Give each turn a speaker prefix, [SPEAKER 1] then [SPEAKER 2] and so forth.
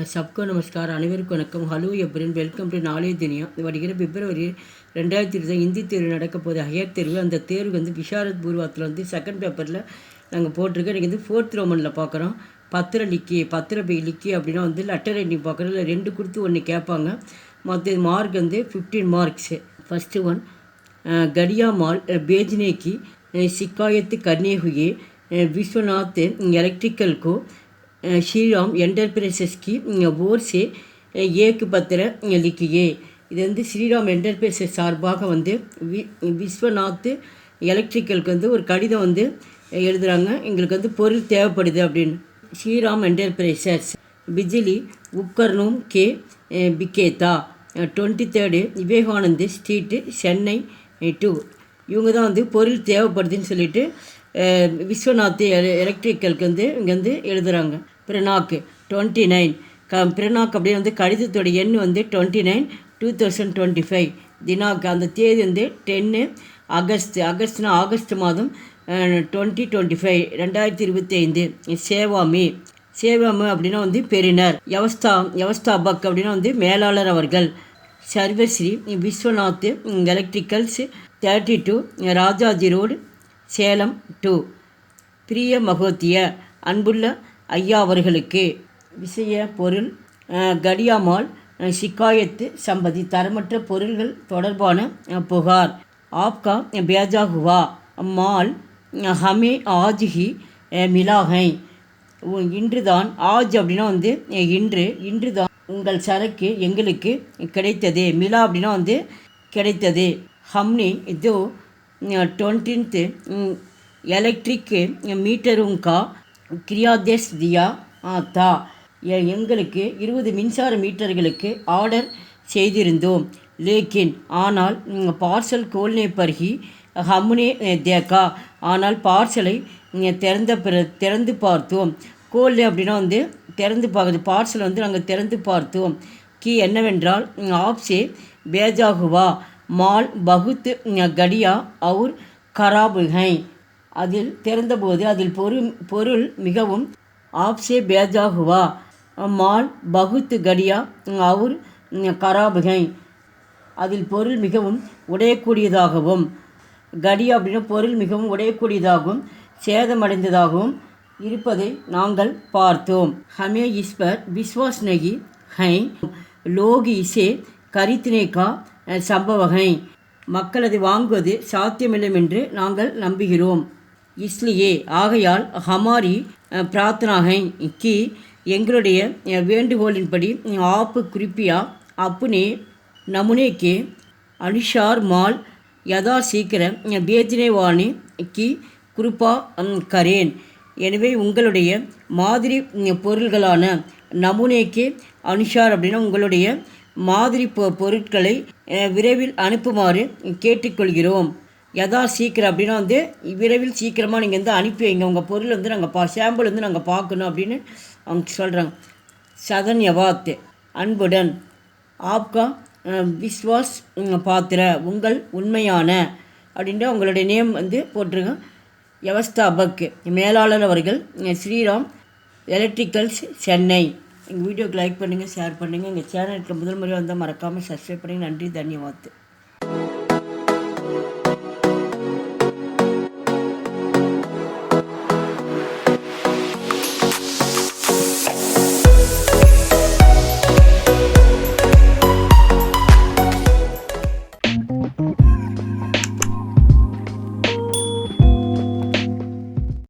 [SPEAKER 1] सबको नमस्कार அனைவருக்கும் வணக்கம். ஹலோ எப்ரின் வெல்கம் டு நாளைய துனியா. வருகிற பிப்ரவரி 2020 ஹிந்தி தேர்வு நடக்க போகுது. ஹையர் தேர்வு. அந்த தேர்வு வந்து விஷாரத் பூர்வாத்தில் வந்து செகண்ட் பேப்பரில் நாங்கள் போட்டிருக்கோம். எனக்கு வந்து 4th ரோமனில் பார்க்குறோம். பத்திர லிக்கி அப்படின்னா வந்து லெட்டர் ரைட்டிங் பார்க்குறோம். இல்லை 2 கொடுத்து 1 கேட்பாங்க. மற்ற மார்க் வந்து 15 மார்க்ஸு. ஃபஸ்ட்டு ஒன் गड़िया माल बेचने की शिकायत करने हुए विश्वनाथ इलेक्ट्रिकल को श्री राम एंटरप्राइजेस की ओर से एक पत्र लिखिए. இது வந்து ஸ்ரீராம் என்டர்பிரைசஸ் சார்பாக வந்து விஸ்வநாத் எலக்ட்ரிக்கலுக்கு வந்து ஒரு கடிதம் வந்து எழுதுகிறாங்க. எங்களுக்கு வந்து பொருள் தேவைப்படுது அப்படின்னு. ஸ்ரீராம் என்டர்பிரைசஸ் பிஜிலி உப்கர்ணும் கே பிகேதா 23 விவேகானந்த் ஸ்ட்ரீட்டு சென்னை 2. இவங்க தான் வந்து பொருள் தேவைப்படுதுன்னு சொல்லிட்டு விஸ்வநாத் எலக்ட்ரிக்கலுக்கு வந்து இங்கே வந்து எழுதுகிறாங்க. பிரணாக் 29 பிரணாக் அப்படின்னு வந்து கடிதத்தோட எண் வந்து 29 2025. தினாக் அந்த தேதி வந்து 10 ஆகஸ்ட்னா ஆகஸ்ட் மாதம் 2025 2025. சேவாமி அப்படின்னா வந்து பெரினர். யவஸ்தாபக் அப்படின்னா வந்து மேலாளர் அவர்கள். Sarvashri Viswanath electricals 32 Rajaji road Salem 2. பிரிய மகோத்திய அன்புள்ள ஐயா அவர்களுக்கு. விஷய பொருள் கடியாமால் ஷிகாயத்து சம்பதி தரமற்ற பொருள்கள் தொடர்பான புகார். ஆப்கா பேஜா ஹுவா மால் ஹமே ஆஜ்ஹி மிலாகை. இன்று தான் ஆஜ் அப்படின்னா வந்து இன்று தான் உங்கள் சரக்கு எங்களுக்கு கிடைத்தது. மிலா அப்படின்னா வந்து கிடைத்தது. ஹம்னி இதோ 20th எலக்ட்ரிக் மீட்டருங்கா கிரியாதேஷ் தியா தா. எங்களுக்கு 20 மின்சார மீட்டர்களுக்கு ஆர்டர் செய்திருந்தோம். லேக்கின் ஆனால் பார்சல் கோல்னே பர்ஹி ஹம்னே தேக்கா. ஆனால் பார்சலை திறந்து பார்த்தோம். கோல்னே அப்படின்னா வந்து திறந்து பார்க்குறது. பார்சல் வந்து நாங்கள் திறந்து பார்த்தோம். கி என்னவென்றால் ஆப்சே பேஜாகுவா மால் பகுத் கடியா அவுர் கராப் ஹை. அதில் திறந்தபோது அதில் பொருள் மிகவும் ஆப்சே பேஜாகுவா மால் பகுத் கடியா அவுர் கராப் ஹை. அதில் பொருள் மிகவும் உடையக்கூடியதாகவும் கடியா அப்படின்னா பொருள் மிகவும் உடையக்கூடியதாகவும் சேதமடைந்ததாகவும் இருப்பதை நாங்கள் பார்த்தோம். ஹமே இஸ்பர் விஸ்வாஸ் நகி ஹை லோக் இசே கரித்னே கா சம்பவகை. மக்கள் அதை வாங்குவது சாத்தியமில்லை என்று நாங்கள் நம்புகிறோம். இஸ்லியே ஆகையால் ஹமாரி பிரார்த்தனாகை கி எங்களுடைய வேண்டுகோளின்படி ஆப்பு குறிப்பியா அப்புனே நமுனேக்கே அனுஷார் மால் யதா சீக்கிரம் பேஜ்னேவானி கி குருப்பா கரேன். எனவே உங்களுடைய மாதிரி பொருள்களான நமுனேக்கே அனுஷார் அப்படின்னா உங்களுடைய மாதிரி பொருட்களை விரைவில் அனுப்புமாறு கேட்டுக்கொள்கிறோம். யதா சீக்கிரம் அப்படின்னா வந்து விரைவில் சீக்கிரமாக நீங்கள் வந்து அனுப்பி வைங்க. உங்கள் பொருள் வந்து நாங்கள் சாம்பிள் வந்து நாங்கள் பார்க்கணும் அப்படின்னு அவங்க சொல்கிறாங்க. சதன்யவாத் அன்புடன். ஆப்கா விஸ்வாஸ் பாத்திர உங்கள் உண்மையான அப்படின்ற உங்களுடைய நேம் வந்து போட்டிருங்க. யவஸ்தாபக் மேலாளர் அவர்கள். ஸ்ரீராம் எலக்ட்ரிக்கல்ஸ் சென்னை. எங்கள் வீடியோக்கு லைக் பண்ணுங்கள், ஷேர் பண்ணுங்கள். எங்கள் சேனலுக்கு முதல் முறையாக வந்தால் மறக்காமல் சப்ஸ்கிரைப் பண்ணுங்கள். நன்றி, தன்யவாத்.